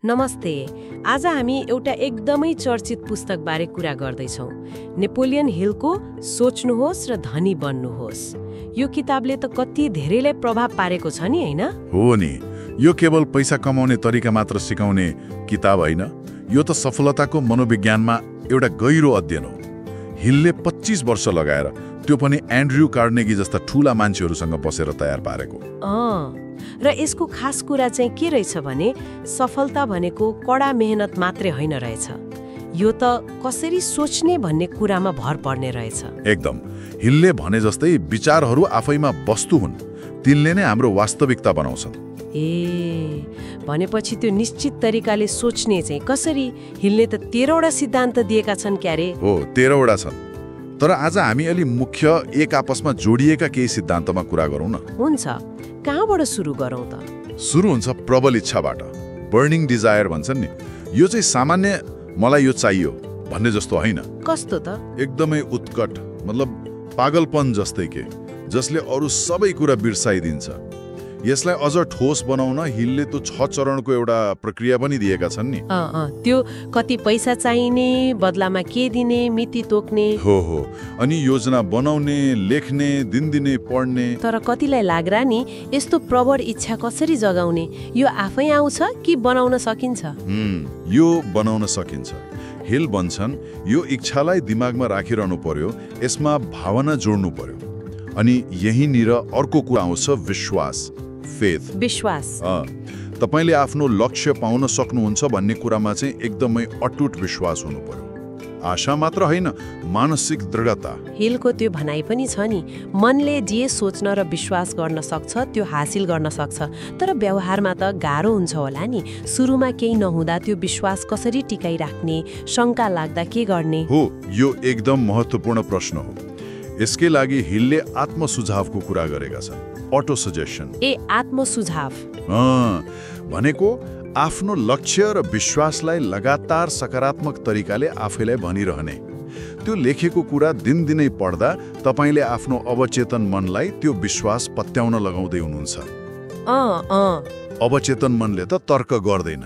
नमस्ते। आज हामी एउटा एकदमै चर्चित पुस्तकबारे कुरा गर्दैछौँ। नेपोलियन हिलको सोच्नुहोस् र धनी बन्नुहोस्। यो किताबले त कति धेरैलाई प्रभाव पारेको छ नि, हैन? हो नि, यो केवल पैसा कमाउने तरिका मात्र सिकाउने किताब होइन, यो त सफलताको मनोविज्ञानमा एउटा गहिरो अध्ययन हो। हिलले 25 वर्ष लगाएर, त्यो पनि एन्ड्रयू कार्नेगी जस्ता ठूला मान्छेहरूसँग बसेर तयार पारेको। र यसको खास कुरा चाहिँ के रहेछ भने सफलता भनेको कडा मेहनत मात्रै होइन रहेछ। यो त कसरी सोच्ने भन्ने कुरामा भर पर्ने रहेछ। एकदम। हिलले भने जस्तै विचारहरू आफैमा वस्तु हुन्, तिनले नै हाम्रो वास्तविकता बनाउँछन्। भनेपछि त्यो निश्चित तरिकाले सोच्ने चाहिँ कसरी? हिलले त 13वटा सिद्धान्त दिएका छन् क्यारे? हो, 13वटा छन्। तर आज हामी अलि मुख्य एक आपसमा जोडिएका केही सिद्धान्तमा कुरा गरौँ न। हुन्छ। कहाँबाट सुरु गरौँ त? सुरु हुन्छ प्रबल इच्छाबाट। बर्निङ डिजायर भन्छन् नि। यो चाहिँ सामान्य मलाई यो चाहियो भन्ने जस्तो होइन। कस्तो त? एकदमै उत्कट, मतलब पागलपन जस्तै के, जसले अरू सबै कुरा बिर्साइदिन्छ। यसलाई अझ ठोस बनाउन हिलले त्यो 6 चरणको एउटा प्रक्रिया पनि दिएका छन् नि। त्यो कति पैसा चाहिने, बदलामा के दिने, मिति तोक्ने। हो। अनि योजना बनाउने, लेख्ने, दिनदिनै पढ्ने। तर कतिलाई लाग्ला नि यस्तो प्रबल इच्छा कसरी जगाउने? यो आफै आउँछ कि बनाउन सकिन्छ? यो बनाउन सकिन्छ। हिल भन्छन् यो इच्छालाई दिमागमा राखिरहनु पर्यो, यसमा भावना जोड्नु पर्यो। अनि यहीँनिर अर्को कुरा आउँछ, विश्वास, फेथ। विश्वास। तपाईले आफ्नो लक्ष्य पाउन सक्नुहुन्छ भन्ने कुरामा चाहिँ एकदमै अटुट विश्वास हुनु पर्यो। आशा मात्र होइन, मानसिक दृढता। हिलको त्यो भनाइ पनि छ नि, मनले जे सोच्न र विश्वास गर्न सक्छ त्यो हासिल गर्न सक्छ। तर व्यवहारमा त गाह्रो हुन्छ होला नि। सुरुमा केही नहुँदा त्यो विश्वास कसरी टिकाइराख्ने? शङ्का लाग्दा के गर्ने? हो, यो एकदम महत्त्वपूर्ण प्रश्न हो। यसकै लागि हिलले आत्मसुझावको कुरा गरेका छन्। Auto suggestion. आत्मसुझाव भनेको आफ्नो लक्ष्य र विश्वासलाई लगातार सकारात्मक तरिकाले आफैलाई भनिरहने। त्यो लेखेको कुरा दिनदिनै पढ्दा तपाईले आफ्नो अवचेतन मनलाई त्यो विश्वास पत्याउन लगाउँदै हुनुहुन्छ। अवचेतन मनले त तर्क गर्दैन,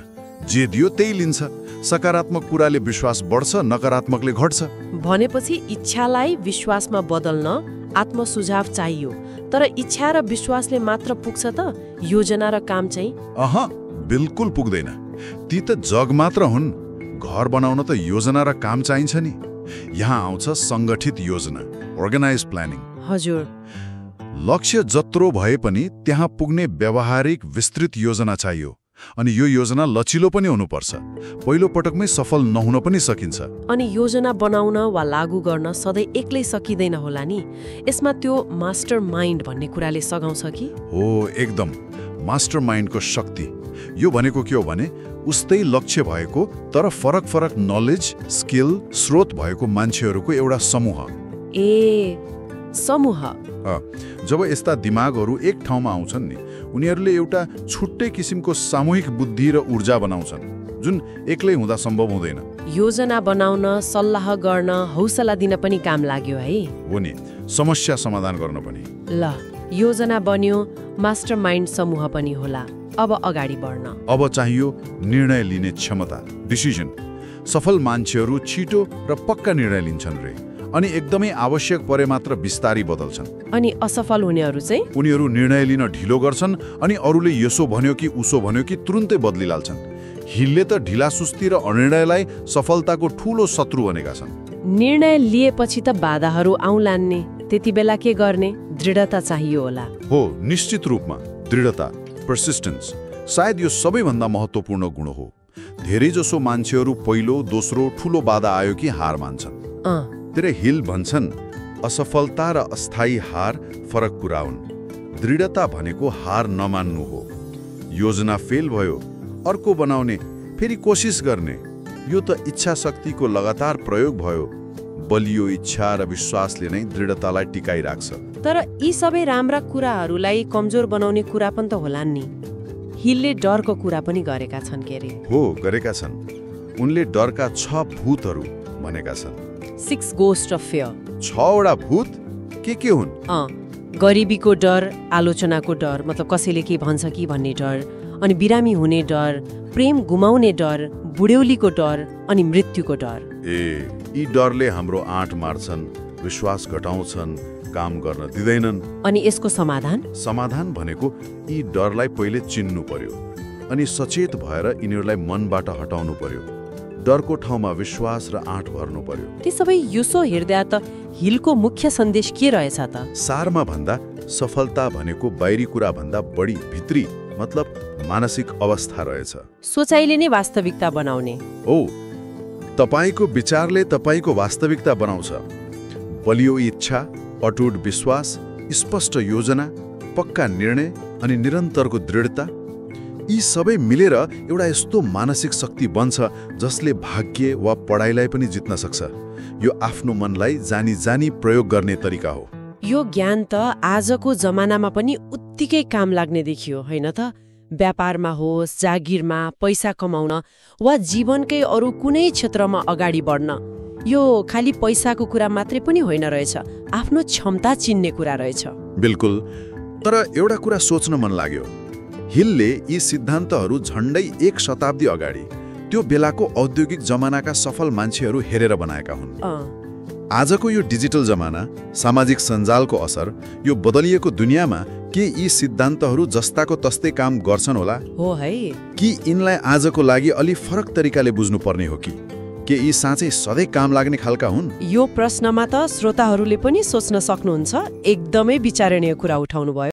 जे दियो त्यही लिन्छ। सकारात्मक कुराले विश्वास बढ्छ, नकारात्मकले घट्छ। भनेपछि इच्छालाई विश्वासमा बदल्न आत्मसुझाव चाहियो। तर इच्छा र विश्वासले मात्र पुग्छ त? योजना र काम चाहिँ? बिल्कुल पुग्दैन। ती त जग मात्र हुन्। घर बनाउन त योजना र काम चाहिन्छ नि। यहाँ आउँछ सङ्गठित योजना, अर्गनाइज प्लानिङ। हजुर। लक्ष्य जत्रो भए पनि त्यहाँ पुग्ने व्यावहारिक विस्तृत योजना चाहियो। अनि यो योजना लचिलो पनि हुनुपर्छ। पहिलो पटकमै सफल नहुन पनि सकिन्छ। अनि योजना बनाउन वा लागू गर्न सधैँ एक्लै सकिँदैन होला नि। यसमा त्यो मास्टर माइन्ड भन्ने कुराले सघाउँछ कि? हो, एकदम। मास्टर माइन्डको शक्ति। यो भनेको के हो भने उस्तै लक्ष्य भएको तर फरक फरक नलेज, स्किल, स्रोत भएको मान्छेहरूको एउटा समूह। समूह। जब यस्ता दिमागहरू एक ठाउँमा आउँछन् नि, उनीहरूले एउटा छुट्टै किसिमको सामूहिक बुद्धि र ऊर्जा बनाउँछन्, जुन एक्लै हुँदा सम्भव हुँदैन। योजना बनाउन, सल्लाह गर्न, हौसला दिन पनि काम लाग्यो है? हो नि, समस्या समाधान गर्न पनि। ल, योजना बन्यो, मास्टर माइन्ड समूह पनि होला। अब अगाडि बढ्न। अब चाहियो निर्णय लिने क्षमता, डिसिजन। सफल मान्छेहरू छिटो र पक्का निर्णय लिन्छन् रे। अनि एकदमै आवश्यक परे मात्र बिस्तारी बदल्छन्। अनि असफल हुनेहरू चाहिँ? उनीहरू निर्णय लिन ढिलो गर्छन् अनि अरूले यसो भन्यो कि उसो भन्यो कि तुरुन्तै बदलिहाल्छन्। हिलले त ढिलासुस्ती र अनिर्णयलाई सफलताको ठूलो शत्रु भनेका छन्। निर्णय लिएपछि त बाधाहरू आउलान् नि, त्यति बेला के गर्ने? दृढता चाहियो होला। हो, निश्चित रूपमा दृढता, पर्सिस्टेन्स। सायद यो सबैभन्दा महत्त्वपूर्ण गुण हो। धेरैजसो मान्छेहरू पहिलो, दोस्रो ठूलो बाधा आयो कि हार मान्छन्। तर हिल भन्छन् असफलता र अस्थायी हार फरक कुरा हुन्। दृढता भनेको हार नमान्नु हो। योजना फेल भयो, अर्को बनाउने, फेरि कोसिस गर्ने। यो त इच्छा शक्तिको लगातार प्रयोग भयो। बलियो इच्छा र विश्वासले नै दृढतालाई टिकाइराख्छ। तर यी सबै राम्रा कुराहरूलाई कमजोर बनाउने कुरा पनि त होलान् नि। हिलले डरको कुरा पनि गरेका छन् के अरे? हो, गरेका छन्। उनले डरका 6 भूतहरू भनेका छन्। 6 ghosts of fear। 6वटा भूत के हुन्? गरिबीको डर, आलोचनाको डर, मतलब कसैले के भन्छ कि भन्ने डर, अनि बिरामी हुने डर, प्रेम गुमाउने डर, बुढ्यौलीको डर अनि मृत्युको डर। यी डरले हाम्रो आँट मार्छन्, विश्वास घटाउँछन्, काम गर्न दिँदैनन्। अनि यसको समाधान? समाधान भनेको यी डरलाई पहिले चिन्नु पर्यो अनि सचेत भएर यिनीहरूलाई मनबाट हटाउनु पर्यो। डरको ठाउँमा विश्वास र आँट भर्नु पर्यो। त्यसो भए युसो हेर्दा त हिलको मुख्य सन्देश के रहेछ त? सारमा भन्दा सफलता भनेको बाहिरी कुरा भन्दा बढी भित्री मतलब मानसिक अवस्था रहेछ। सोचाइले नै वास्तविकता बनाउने हो। तपाईको विचारले तपाईको वास्तविकता बनाउँछ। बलियो इच्छा, अटुट विश्वास, स्पष्ट योजना, पक्का निर्णय अनि निरन्तरको दृढता, यी सबै मिलेर एउटा यस्तो मानसिक शक्ति बन्छ जसले भाग्य वा पढाइलाई पनि जित्न सक्छ। यो आफ्नो मनलाई जानी जानी प्रयोग गर्ने तरिका हो। यो ज्ञान त आजको जमानामा पनि उत्तिकै काम लाग्ने देखियो, होइन त? व्यापारमा होस्, जागिरमा, पैसा कमाउन वा जीवनकै अरू कुनै क्षेत्रमा अगाडि बढ्न। यो खालि पैसाको कुरा मात्रै पनि होइन रहेछ, आफ्नो क्षमता चिन्ने कुरा रहेछ। बिल्कुल। तर एउटा कुरा सोच्न मन लाग्यो। हिलले यी सिद्धान्तहरू झन्डै 1 शताब्दी अगाडि त्यो बेलाको औद्योगिक जमानाका सफल मान्छेहरू हेरेर बनाएका हुन्। आजको यो डिजिटल जमाना, सामाजिक सञ्जालको असर, यो बदलिएको दुनियाँमा के यी सिद्धान्तहरू जस्ताको तस्तै काम गर्छन् होला? हो है। कि यिनलाई आजको लागि अलि फरक तरिकाले बुझ्नुपर्ने हो कि के यी साँच्चै सधैँ काम लाग्ने खालका हुन्? यो प्रश्नमा त श्रोताहरूले पनि सोच्न सक्नुहुन्छ। एकदमै विचारणीय कुरा उठाउनु भयो।